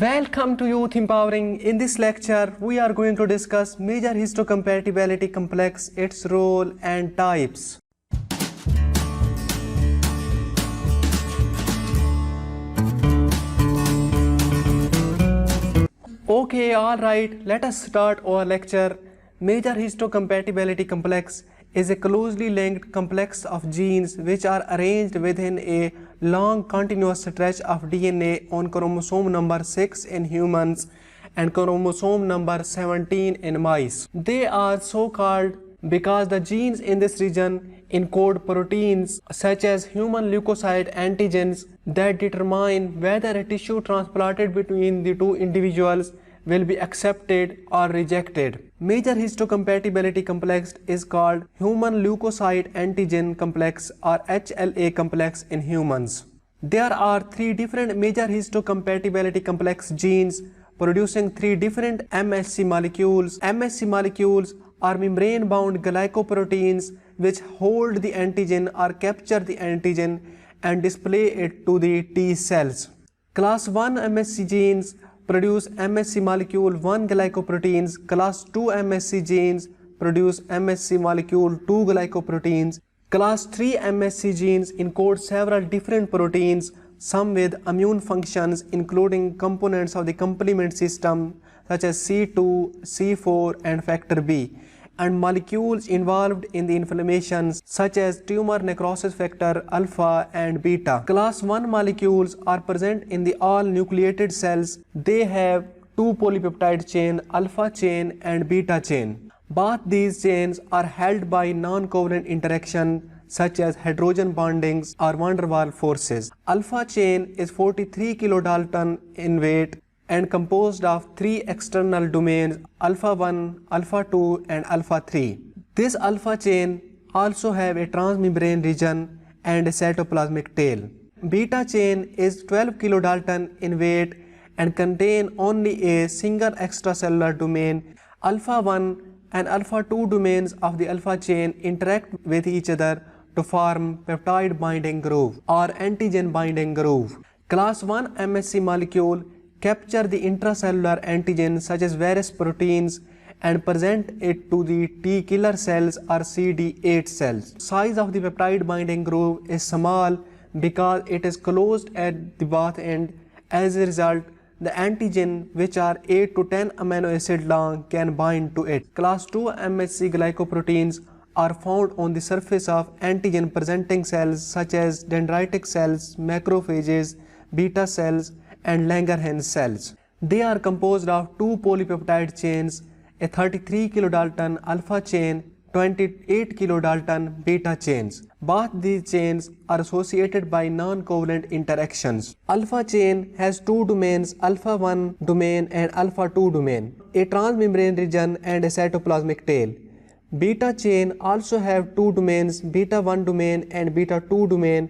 Welcome to Youth Empowering. In this lecture, we are going to discuss major histocompatibility complex, its role and types. Okay, alright, let us start our lecture. Major histocompatibility complex is a closely linked complex of genes which are arranged within a long continuous stretch of DNA on chromosome number 6 in humans and chromosome number 17 in mice. They are so called because the genes in this region encode proteins such as human leukocyte antigens that determine whether a tissue transplanted between the two individuals will be accepted or rejected. Major histocompatibility complex is called human leukocyte antigen complex or HLA complex in humans. There are three different major histocompatibility complex genes producing three different MHC molecules. MHC molecules are membrane-bound glycoproteins which hold the antigen or capture the antigen and display it to the T cells. Class 1 MHC genes produce MHC molecule 1 glycoproteins. Class 2 MHC genes produce MHC molecule 2 glycoproteins. Class 3 MHC genes encode several different proteins, some with immune functions including components of the complement system such as C2, C4 and factor B, and molecules involved in the inflammations such as tumor necrosis factor alpha and beta. Class 1 molecules are present in the all nucleated cells. They have two polypeptide chain, alpha chain and beta chain. Both these chains are held by non-covalent interaction such as hydrogen bondings or van der Waals forces. Alpha chain is 43 kilodalton in weight and composed of three external domains alpha 1, alpha 2 and alpha 3. This alpha chain also have a transmembrane region and a cytoplasmic tail. Beta chain is 12 kilodalton in weight and contain only a single extracellular domain. Alpha 1 and alpha 2 domains of the alpha chain interact with each other to form peptide binding groove or antigen binding groove. Class 1 MHC molecule capture the intracellular antigen such as various proteins and present it to the T killer cells or CD8 cells. Size of the peptide binding groove is small because it is closed at the both end. As a result, the antigen, which are 8 to 10 amino acid long, can bind to it. Class 2 MHC glycoproteins are found on the surface of antigen presenting cells such as dendritic cells, macrophages, beta cells and Langerhans cells. They are composed of two polypeptide chains, a 33 kilodalton alpha chain, 28 kilodalton beta chains. Both these chains are associated by non-covalent interactions. Alpha chain has two domains, alpha 1 domain and alpha 2 domain, a transmembrane region and a cytoplasmic tail. Beta chain also have two domains, beta 1 domain and beta 2 domain,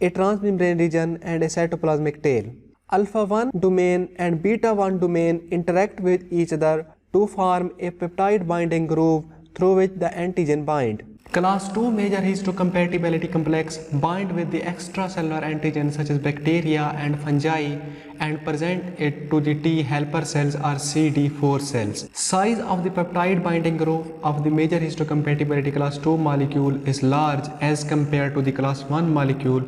a transmembrane region and a cytoplasmic tail. Alpha 1 domain and beta 1 domain interact with each other to form a peptide binding groove through which the antigen bind. Class 2 major histocompatibility complex bind with the extracellular antigen such as bacteria and fungi and present it to the T helper cells or CD4 cells. Size of the peptide binding groove of the major histocompatibility class 2 molecule is large as compared to the class 1 molecule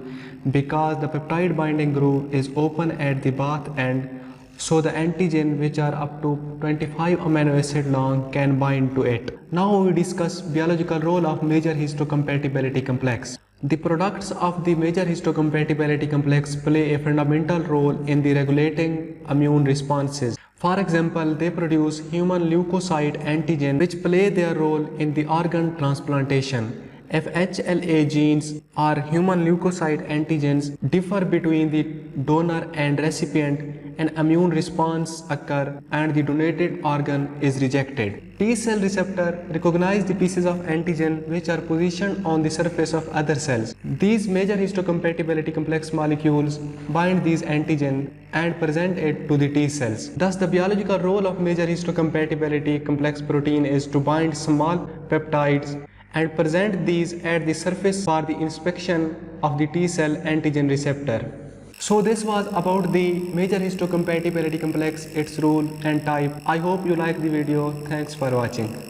because the peptide binding groove is open at the both end, so the antigen, which are up to 25 amino acid long, can bind to it. Now we discuss biological role of major histocompatibility complex. The products of the major histocompatibility complex play a fundamental role in the regulating immune responses. For example, they produce human leukocyte antigen which play their role in the organ transplantation. If HLA genes or human leukocyte antigens differ between the donor and recipient, an immune response occurs and the donated organ is rejected. T cell receptor recognize the pieces of antigen which are positioned on the surface of other cells. These major histocompatibility complex molecules bind these antigen and present it to the T cells. Thus, the biological role of major histocompatibility complex protein is to bind small peptides and present these at the surface for the inspection of the T cell antigen receptor. So this was about the major histocompatibility complex, its role and type. I hope you like the video. Thanks for watching.